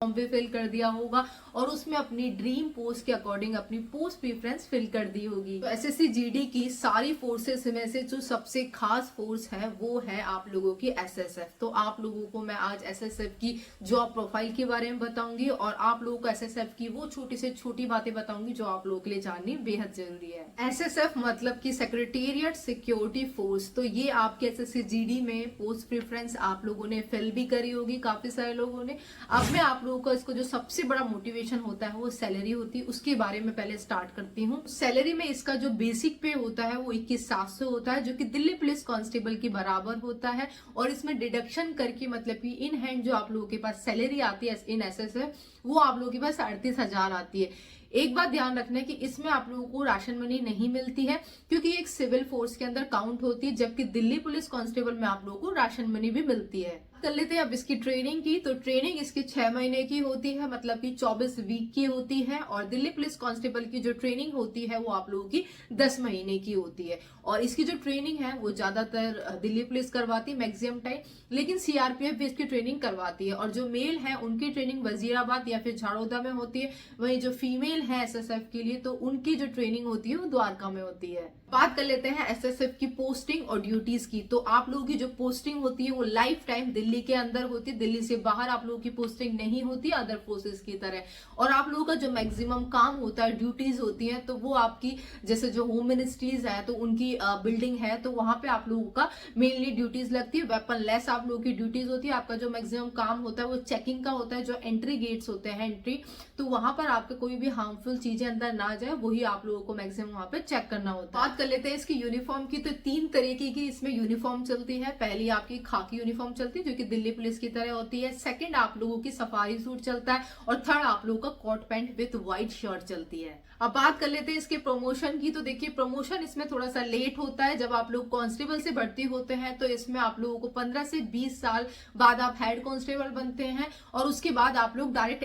Form भी fill कर दिया होगा और उसमें अपनी ड्रीम पोस्ट के अकॉर्डिंग अपनी पोस्ट प्रेफरेंस फिल कर दी होगी। तो एसएससी जीडी की सारी फोर्सेस में से जो सबसे खास फोर्स है वो है आप लोगों की एसएसएफ। तो आप लोगों को मैं आज एसएसएफ की जॉब प्रोफाइल के बारे में बताऊंगी और आप लोगों को एसएसएफ की वो छोटी से छोटी बातें बताऊंगी जो आप लोगों के लिए जाननी बेहद जरूरी है। एसएसएफ मतलब की सेक्रेटेरिएट सिक्योरिटी फोर्स। तो ये आपके एसएससी जीडी में पोस्ट प्रेफरेंस आप लोगों ने फिल भी करी होगी, काफी सारे लोगों ने। अब मैं आप लोगों को इसको जो सबसे बड़ा मोटिवेशन होता है वो सैलरी होती है, उसके बारे में पहले स्टार्ट करती हूँ। सैलरी में इसका जो बेसिक पे होता है वो 21,700 होता है, जो कि दिल्ली पुलिस कांस्टेबल के बराबर होता है। और इसमें डिडक्शन करके मतलब कि इन हैंड जो आप लोगों के पास सैलरी आती है इन एसएसएफ, वो आप लोगों के पास 38,000 आती है। एक बात ध्यान रखना है कि इसमें आप लोगों को राशन मनी नहीं मिलती है, क्योंकि एक सिविल फोर्स के अंदर काउंट होती है, जबकि दिल्ली पुलिस कांस्टेबल में आप लोगों को राशन मनी भी मिलती है। कर लेते हैं अब इसकी ट्रेनिंग की। तो ट्रेनिंग इसकी 6 महीने की होती है, मतलब कि 24 वीक की होती है। और दिल्ली पुलिस कांस्टेबल की जो ट्रेनिंग होती है वो आप लोगों की 10 महीने की होती है। और इसकी जो ट्रेनिंग है वो ज्यादातर दिल्ली पुलिस करवाती है मैक्सिमम टाइम, लेकिन सीआरपीएफ भी इसकी ट्रेनिंग करवाती है। और जो मेल है उनकी ट्रेनिंग वजीराबाद या फिर झाड़ोदा में होती है, वहीं जो फीमेल है एसएसएफ के लिए तो उनकी जो ट्रेनिंग होती है वो द्वारका में होती है। बात कर लेते हैं एसएसएफ की पोस्टिंग और ड्यूटीज की। तो आप लोगों की जो पोस्टिंग होती है वो लाइफ टाइम दिल्ली के अंदर होती है, दिल्ली से बाहर आप लोगों की पोस्टिंग नहीं होती अदर फोर्सेस की तरह। और आप लोगों का जो मैक्सिमम काम होता है, ड्यूटीज होती है, तो वो आपकी जैसे जो होम मिनिस्ट्रीज है तो उनकी बिल्डिंग है तो वहां पे आप लोगों का मेनली ड्यूटीज लगती है। वेपन लेस आप लोगों की ड्यूटीज होती है। आपका जो मैक्सिमम काम होता है वो चेकिंग का होता है, जो एंट्री गेट्स होते हैं एंट्री, तो वहां पर आपके कोई भी हार्मफुल चीजें अंदर ना जाए वही आप लोगों को मैक्सिमम वहां पे चेक करना होता है। बात कर लेते हैं इसकी यूनिफॉर्म की। तो 3 तरीके की इसमें यूनिफॉर्म चलती है। पहली आपकी खाकी यूनिफॉर्म चलती है जो कि दिल्ली पुलिस की तरह होती है। सेकंड आप लोगों की सफारी सूट चलता है और थर्ड आप लोगों का coat pant with white shirt चलती है। अब बात कर लेते हैं इसके प्रमोशन की। तो देखिए प्रमोशन इसमें थोड़ा सा लेट होता है। जब आप लोग कांस्टेबल से भर्ती होते हैं तो इसमें आप लोगों को 15 से 20 साल बाद आप हेड कांस्टेबल बनते हैं और उसके बाद आप लोग डायरेक्ट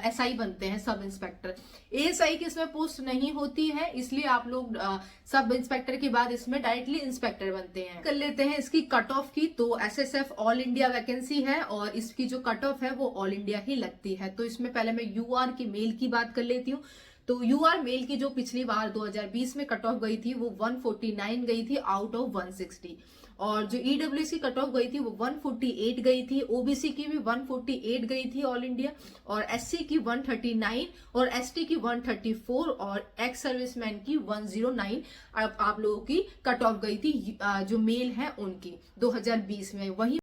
एसआई बनते हैं, सब इंस्पेक्टर। एएसआई की इसमें पोस्ट नहीं होती है, इसलिए आप लोग सब इंस्पेक्टर के बाद इसमें डायरेक्टली इंस्पेक्टर बनते हैं। कर लेते हैं इसकी कट ऑफ की। तो एसएसएफ ऑल इंडिया वैकेंसी है और इसकी जो कट ऑफ है वो ऑल इंडिया ही लगती है। तो इसमें पहले मैं यूआर की मेल की बात कर लेती हूँ। तो यूआर मेल की जो पिछली बार 2020 में कट ऑफ गई थी वो 149 गई थी आउट ऑफ 160। और जो ईडब्ल्यूएस की कट ऑफ गई थी वो 148 गई थी। ओबीसी की भी 148 गई थी ऑल इंडिया, और एससी की 139 और एसटी की 134 और एक्स सर्विसमैन की 109 आप लोगों की कट ऑफ गई थी जो मेल है उनकी 2020 में। वही